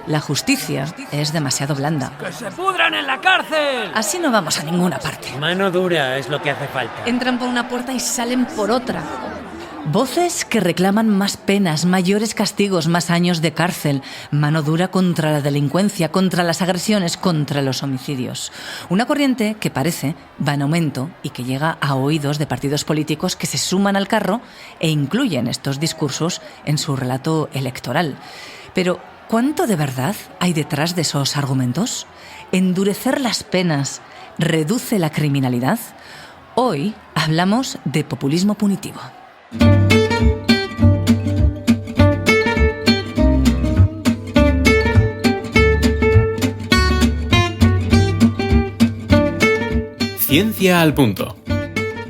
La justicia es demasiado blanda. ¡Que se pudran en la cárcel! Así no vamos a ninguna parte. Mano dura es lo que hace falta. Entran por una puerta y salen por otra. Voces que reclaman más penas, mayores castigos, más años de cárcel, mano dura contra la delincuencia, contra las agresiones, contra los homicidios. Una corriente que parece va en aumento y que llega a oídos de partidos políticos que se suman al carro e incluyen estos discursos en su relato electoral. Pero, ¿cuánto de verdad hay detrás de esos argumentos? ¿Endurecer las penas reduce la criminalidad? Hoy hablamos de populismo punitivo. Ciencia al Punto,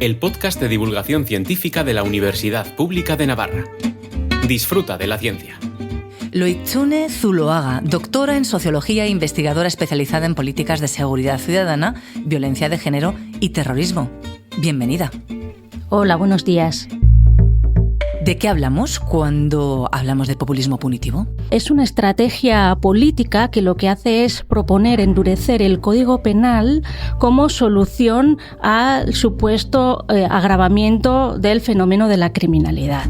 el podcast de divulgación científica de la Universidad Pública de Navarra. Disfruta de la ciencia. Loitzune Zuloaga, doctora en Sociología e investigadora especializada en políticas de seguridad ciudadana, violencia de género y terrorismo. Bienvenida. Hola, buenos días. ¿De qué hablamos cuando hablamos de populismo punitivo? Es una estrategia política que lo que hace es proponer endurecer el Código Penal como solución al supuesto agravamiento del fenómeno de la criminalidad.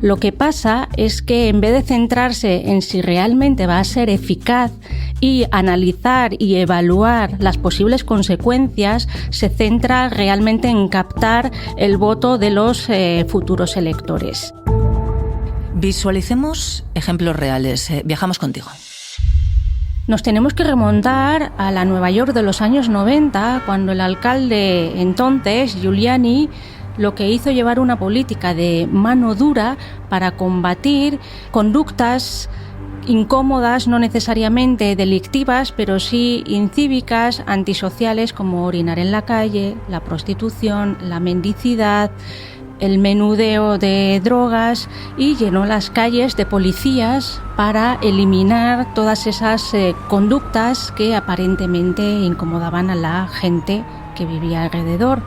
Lo que pasa es que en vez de centrarse en si realmente va a ser eficaz y analizar y evaluar las posibles consecuencias, se centra realmente en captar el voto de los futuros electores. Visualicemos ejemplos reales. Viajamos contigo. Nos tenemos que remontar a la Nueva York de los años 90, cuando el alcalde entonces, Giuliani, lo que hizo llevar una política de mano dura para combatir conductas incómodas, no necesariamente delictivas, pero sí incívicas, antisociales, como orinar en la calle, la prostitución, la mendicidad, el menudeo de drogas, y llenó las calles de policías para eliminar todas esas conductas que aparentemente incomodaban a la gente que vivía alrededor.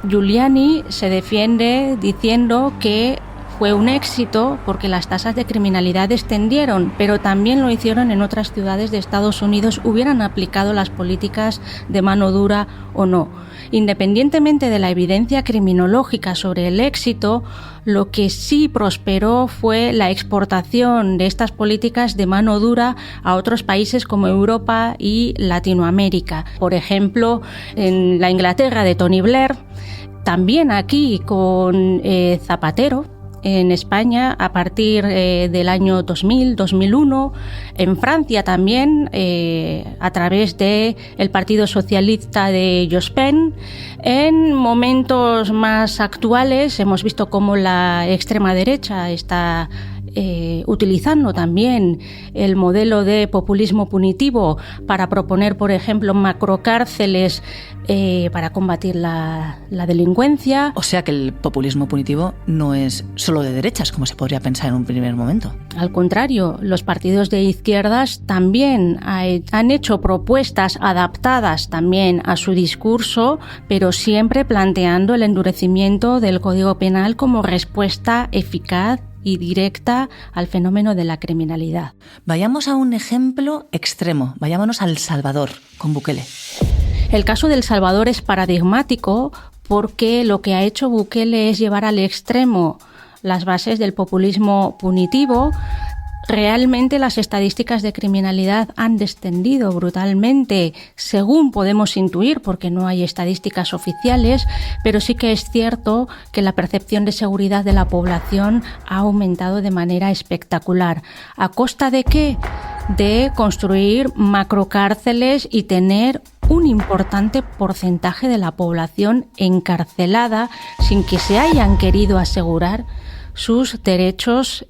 Giuliani se defiende diciendo que fue un éxito porque las tasas de criminalidad descendieron, pero también lo hicieron en otras ciudades de Estados Unidos, hubieran aplicado las políticas de mano dura o no. Independientemente de la evidencia criminológica sobre el éxito, lo que sí prosperó fue la exportación de estas políticas de mano dura a otros países como Europa y Latinoamérica. Por ejemplo, en la Inglaterra de Tony Blair, también aquí con Zapatero, en España a partir del año 2000-2001, en Francia también a través del Partido Socialista de Jospin. En momentos más actuales hemos visto cómo la extrema derecha está utilizando también el modelo de populismo punitivo para proponer, por ejemplo, macrocárceles para combatir la delincuencia. O sea que el populismo punitivo no es solo de derechas, como se podría pensar en un primer momento. Al contrario, los partidos de izquierdas también han hecho propuestas adaptadas también a su discurso, pero siempre planteando el endurecimiento del Código Penal como respuesta eficaz y directa al fenómeno de la criminalidad. Vayamos a un ejemplo extremo. Vayámonos a El Salvador, con Bukele. El caso de El Salvador es paradigmático porque lo que ha hecho Bukele es llevar al extremo las bases del populismo punitivo. Realmente las estadísticas de criminalidad han descendido brutalmente, según podemos intuir, porque no hay estadísticas oficiales, pero sí que es cierto que la percepción de seguridad de la población ha aumentado de manera espectacular. ¿A costa de qué? De construir macrocárceles y tener un importante porcentaje de la población encarcelada sin que se hayan querido asegurar sus derechos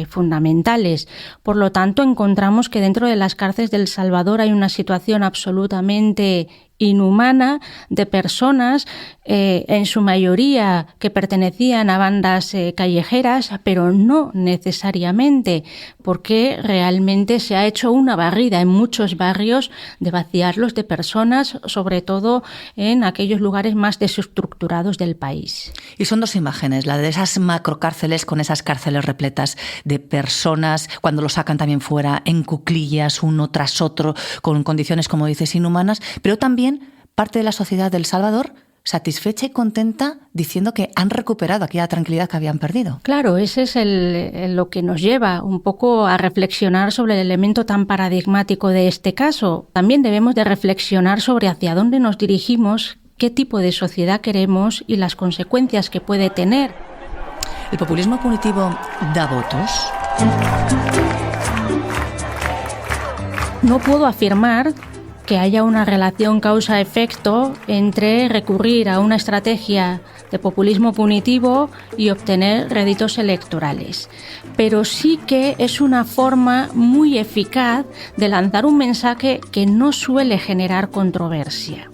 fundamentales. Por lo tanto, encontramos que dentro de las cárceles de El Salvador hay una situación absolutamente inhumana de personas, en su mayoría que pertenecían a bandas callejeras, pero no necesariamente, porque realmente se ha hecho una barrida en muchos barrios de vaciarlos de personas, sobre todo en aquellos lugares más desestructurados del país. Y son dos imágenes, la de esas macrocárceles con esas cárceles repletas de personas, cuando lo sacan también fuera, en cuclillas, uno tras otro, con condiciones, como dices, inhumanas, pero también parte de la sociedad de El Salvador satisfecha y contenta diciendo que han recuperado aquella tranquilidad que habían perdido. Claro, ese es lo que nos lleva un poco a reflexionar sobre el elemento tan paradigmático de este caso. También debemos de reflexionar sobre hacia dónde nos dirigimos, qué tipo de sociedad queremos y las consecuencias que puede tener. ¿El populismo punitivo da votos? No puedo afirmar que haya una relación causa-efecto entre recurrir a una estrategia de populismo punitivo y obtener réditos electorales. Pero sí que es una forma muy eficaz de lanzar un mensaje que no suele generar controversia,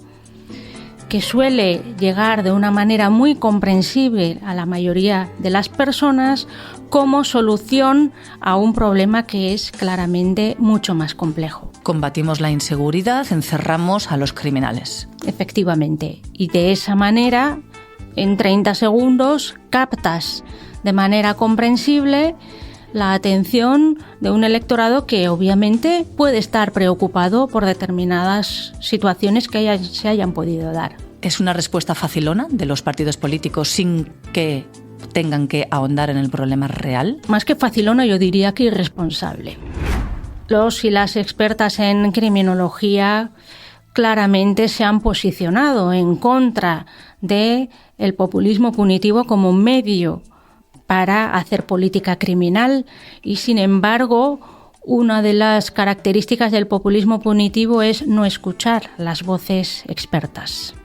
que suele llegar de una manera muy comprensible a la mayoría de las personas como solución a un problema que es claramente mucho más complejo. Combatimos la inseguridad, encerramos a los criminales. Efectivamente. Y de esa manera, en 30 segundos, captas de manera comprensible la atención de un electorado que obviamente puede estar preocupado por determinadas situaciones que se hayan podido dar. ¿Es una respuesta facilona de los partidos políticos sin que tengan que ahondar en el problema real? Más que facilona, yo diría que irresponsable. Los y las expertas en criminología claramente se han posicionado en contra del populismo punitivo como medio para hacer política criminal y, sin embargo, una de las características del populismo punitivo es no escuchar las voces expertas.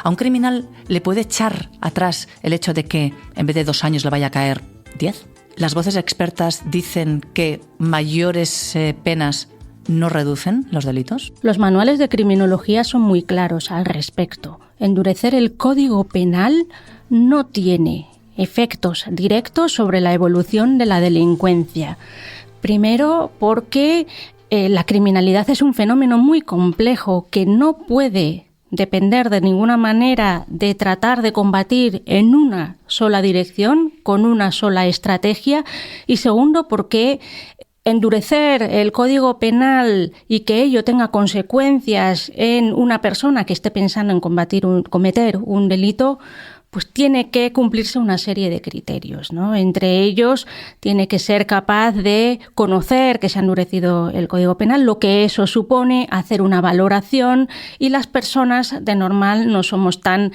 ¿A un criminal le puede echar atrás el hecho de que en vez de 2 años le vaya a caer 10? ¿Las voces expertas dicen que mayores penas no reducen los delitos? Los manuales de criminología son muy claros al respecto. Endurecer el Código Penal no tiene efectos directos sobre la evolución de la delincuencia. Primero, porque la criminalidad es un fenómeno muy complejo que no puede depender de ninguna manera de tratar de combatir en una sola dirección, con una sola estrategia. Y segundo, porque endurecer el Código Penal y que ello tenga consecuencias en una persona que esté pensando en cometer un delito, pues tiene que cumplirse una serie de criterios, ¿no? Entre ellos, tiene que ser capaz de conocer que se ha endurecido el Código Penal, lo que eso supone, hacer una valoración, y las personas de normal no somos tan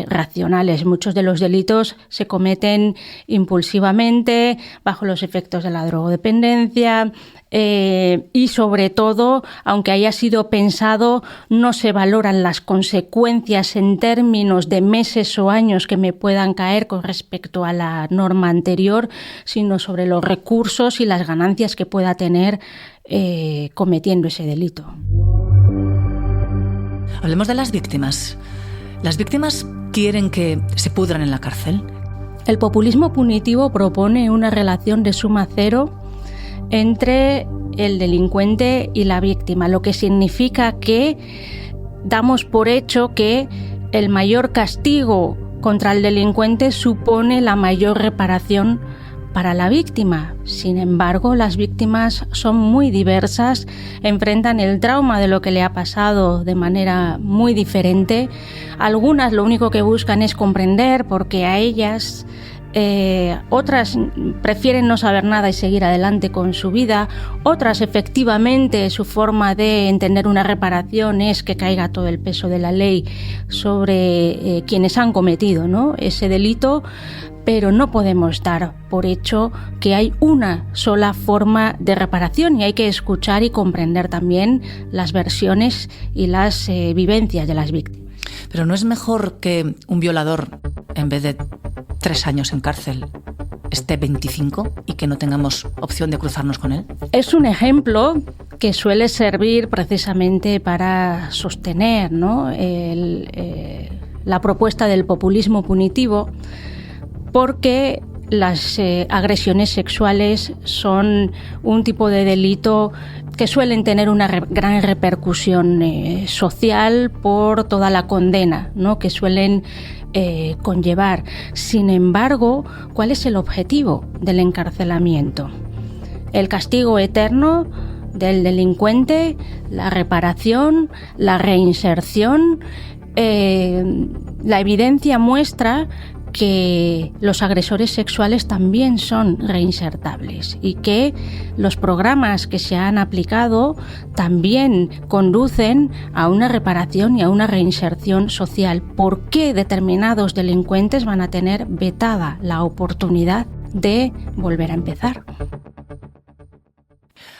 racionales. Muchos de los delitos se cometen impulsivamente, bajo los efectos de la drogodependencia, y sobre todo, aunque haya sido pensado, no se valoran las consecuencias en términos de meses o años que me puedan caer con respecto a la norma anterior, sino sobre los recursos y las ganancias que pueda tener cometiendo ese delito. Hablemos de las víctimas. ¿Las víctimas quieren que se pudran en la cárcel? El populismo punitivo propone una relación de suma cero entre el delincuente y la víctima, lo que significa que damos por hecho que el mayor castigo contra el delincuente supone la mayor reparación para la víctima. Sin embargo, las víctimas son muy diversas, enfrentan el trauma de lo que le ha pasado de manera muy diferente. Algunas lo único que buscan es comprender, porque a ellas otras prefieren no saber nada y seguir adelante con su vida. Otras, efectivamente, su forma de entender una reparación es que caiga todo el peso de la ley sobre quienes han cometido, ¿no?, ese delito. Pero no podemos dar por hecho que hay una sola forma de reparación, y hay que escuchar y comprender también las versiones y las vivencias de las víctimas. Pero ¿no es mejor que un violador, en vez de 3 años en cárcel, esté 25 y que no tengamos opción de cruzarnos con él? Es un ejemplo que suele servir precisamente para sostener, ¿no?, la propuesta del populismo punitivo, porque las agresiones sexuales son un tipo de delito que suelen tener una gran repercusión social por toda la condena, ¿no?, que suelen conllevar. Sin embargo, ¿cuál es el objetivo del encarcelamiento? El castigo eterno del delincuente, la reparación, la reinserción. La evidencia muestra que los agresores sexuales también son reinsertables y que los programas que se han aplicado también conducen a una reparación y a una reinserción social. ¿Por qué determinados delincuentes van a tener vetada la oportunidad de volver a empezar?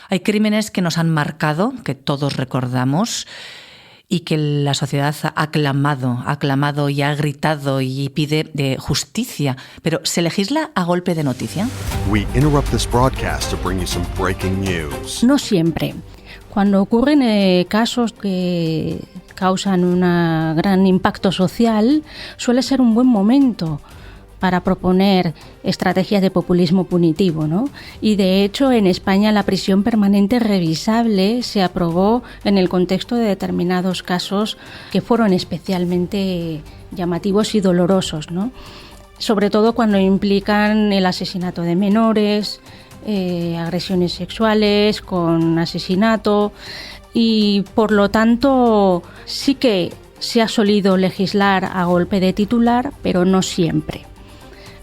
Hay crímenes que nos han marcado, que todos recordamos, y que la sociedad ha aclamado y ha gritado y pide de justicia. Pero ¿se legisla a golpe de noticia? We interrupt this broadcast to bring you some breaking news. No siempre. Cuando ocurren casos que causan un gran impacto social, suele ser un buen momento para proponer estrategias de populismo punitivo, ¿no? Y de hecho en España la prisión permanente revisable se aprobó en el contexto de determinados casos que fueron especialmente llamativos y dolorosos, ¿no? Sobre todo cuando implican el asesinato de menores, agresiones sexuales con asesinato, y por lo tanto sí que se ha solido legislar a golpe de titular, pero no siempre.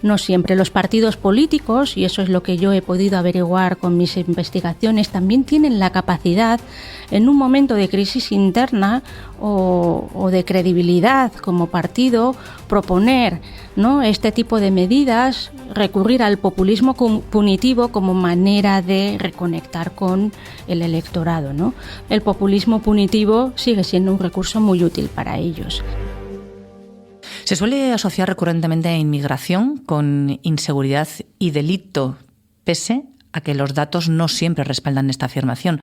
No siempre. Los partidos políticos, y eso es lo que yo he podido averiguar con mis investigaciones, también tienen la capacidad, en un momento de crisis interna o de credibilidad como partido, proponer, ¿no?, este tipo de medidas, recurrir al populismo punitivo como manera de reconectar con el electorado, ¿no? El populismo punitivo sigue siendo un recurso muy útil para ellos. Se suele asociar recurrentemente a inmigración con inseguridad y delito, pese a que los datos no siempre respaldan esta afirmación.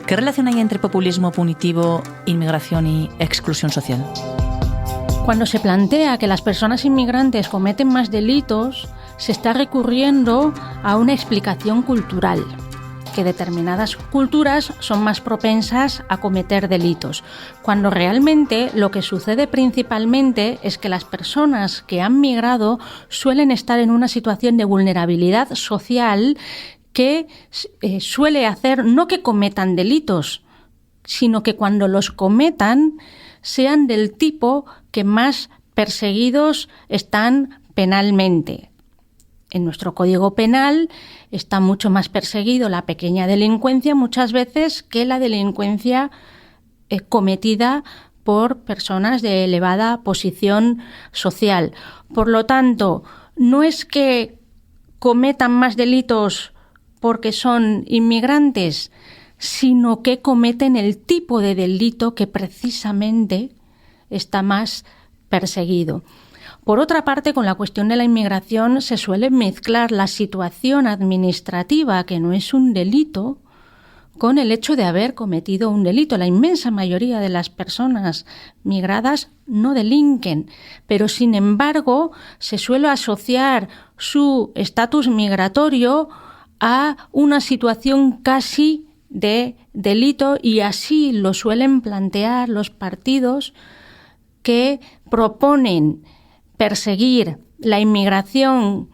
¿Qué relación hay entre populismo punitivo, inmigración y exclusión social? Cuando se plantea que las personas inmigrantes cometen más delitos, se está recurriendo a una explicación cultural, que determinadas culturas son más propensas a cometer delitos, cuando realmente lo que sucede principalmente es que las personas que han migrado suelen estar en una situación de vulnerabilidad social que suele hacer no que cometan delitos, sino que cuando los cometan sean del tipo que más perseguidos están penalmente. En nuestro Código Penal está mucho más perseguido la pequeña delincuencia muchas veces que la delincuencia cometida por personas de elevada posición social. Por lo tanto, no es que cometan más delitos porque son inmigrantes, sino que cometen el tipo de delito que precisamente está más perseguido. Por otra parte, con la cuestión de la inmigración se suele mezclar la situación administrativa, que no es un delito, con el hecho de haber cometido un delito. La inmensa mayoría de las personas migradas no delinquen, pero sin embargo se suele asociar su estatus migratorio a una situación casi de delito, y así lo suelen plantear los partidos que proponen perseguir la inmigración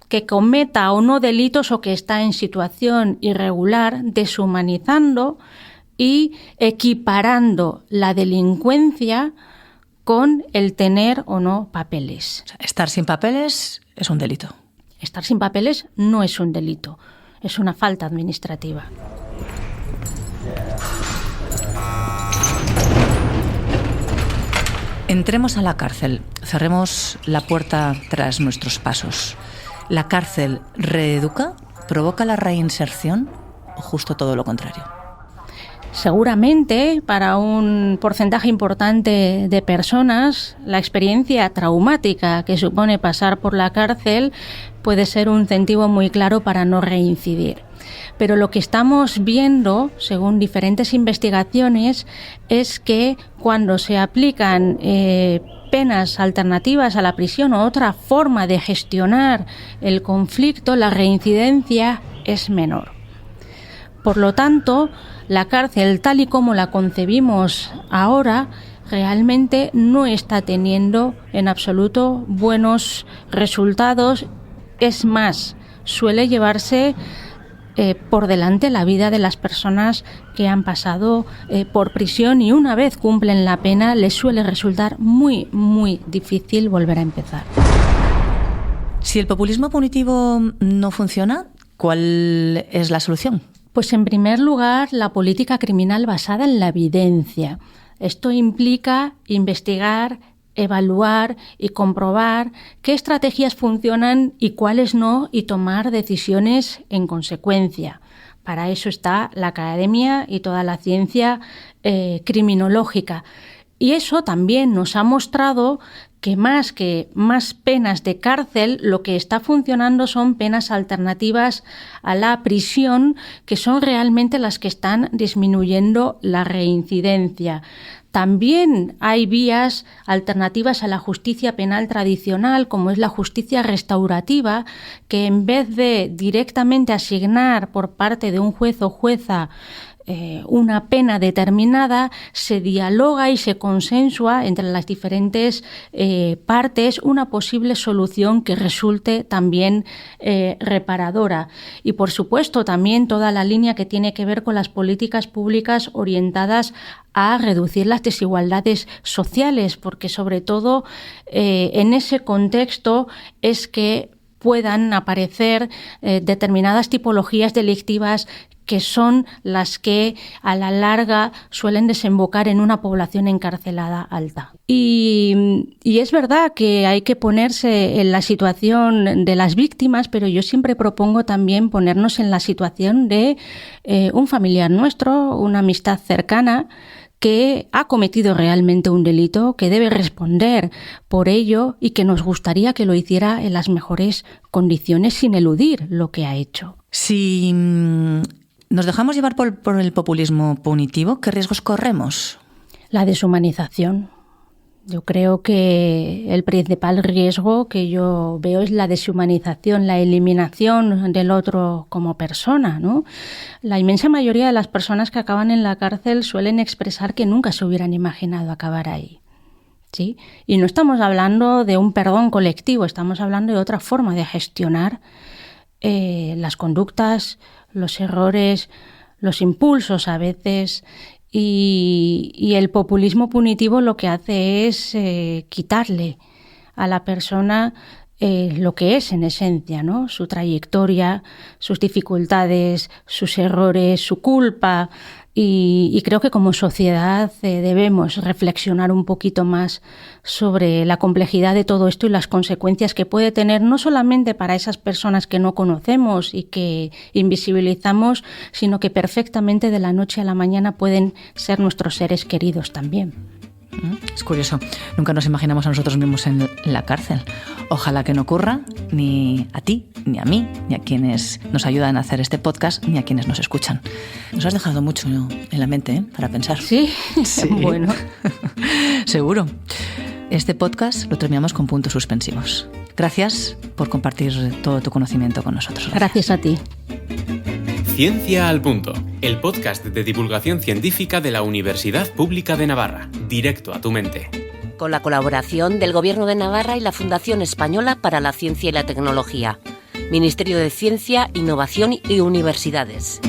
que cometa o no delitos o que está en situación irregular, deshumanizando y equiparando la delincuencia con el tener o no papeles. Estar sin papeles es un delito. Estar sin papeles no es un delito, es una falta administrativa. Entremos a la cárcel, cerremos la puerta tras nuestros pasos. ¿La cárcel reeduca, provoca la reinserción o justo todo lo contrario? Seguramente, para un porcentaje importante de personas, la experiencia traumática que supone pasar por la cárcel puede ser un incentivo muy claro para no reincidir. Pero lo que estamos viendo, según diferentes investigaciones, es que cuando se aplican penas alternativas a la prisión o otra forma de gestionar el conflicto, la reincidencia es menor. Por lo tanto, la cárcel, tal y como la concebimos ahora, realmente no está teniendo en absoluto buenos resultados. Es más, suele llevarse por delante la vida de las personas que han pasado por prisión, y una vez cumplen la pena les suele resultar muy, muy difícil volver a empezar. Si el populismo punitivo no funciona, ¿cuál es la solución? Pues en primer lugar, la política criminal basada en la evidencia. Esto implica investigar, evaluar y comprobar qué estrategias funcionan y cuáles no, y tomar decisiones en consecuencia. Para eso está la academia y toda la ciencia criminológica. Y eso también nos ha mostrado que más penas de cárcel, lo que está funcionando son penas alternativas a la prisión, que son realmente las que están disminuyendo la reincidencia. También hay vías alternativas a la justicia penal tradicional, como es la justicia restaurativa, que en vez de directamente asignar por parte de un juez o jueza una pena determinada, se dialoga y se consensúa entre las diferentes partes una posible solución que resulte también reparadora. Y por supuesto también toda la línea que tiene que ver con las políticas públicas orientadas a reducir las desigualdades sociales, porque sobre todo en ese contexto es que puedan aparecer determinadas tipologías delictivas que son las que a la larga suelen desembocar en una población encarcelada alta. Y es verdad que hay que ponerse en la situación de las víctimas, pero yo siempre propongo también ponernos en la situación de un familiar nuestro, una amistad cercana, que ha cometido realmente un delito, que debe responder por ello y que nos gustaría que lo hiciera en las mejores condiciones sin eludir lo que ha hecho. Si nos dejamos llevar por el populismo punitivo, ¿qué riesgos corremos? La deshumanización. Yo creo que el principal riesgo que yo veo es la deshumanización, la eliminación del otro como persona, ¿no? La inmensa mayoría de las personas que acaban en la cárcel suelen expresar que nunca se hubieran imaginado acabar ahí, ¿sí? Y no estamos hablando de un perdón colectivo, estamos hablando de otra forma de gestionar las conductas, los errores, los impulsos a veces. Y el populismo punitivo lo que hace es quitarle a la persona lo que es en esencia, ¿no? Su trayectoria, sus dificultades, sus errores, su culpa. Y creo que como sociedad debemos reflexionar un poquito más sobre la complejidad de todo esto y las consecuencias que puede tener, no solamente para esas personas que no conocemos y que invisibilizamos, sino que perfectamente de la noche a la mañana pueden ser nuestros seres queridos también. Es curioso, nunca nos imaginamos a nosotros mismos en la cárcel. Ojalá que no ocurra ni a ti, ni a mí, ni a quienes nos ayudan a hacer este podcast, ni a quienes nos escuchan. Nos has dejado mucho en la mente para pensar. ¿Sí? Sí. Bueno. Seguro. Este podcast lo terminamos con puntos suspensivos. Gracias por compartir todo tu conocimiento con nosotros. Gracias a ti. Ciencia al Punto, el podcast de divulgación científica de la Universidad Pública de Navarra, directo a tu mente. Con la colaboración del Gobierno de Navarra y la Fundación Española para la Ciencia y la Tecnología, Ministerio de Ciencia, Innovación y Universidades.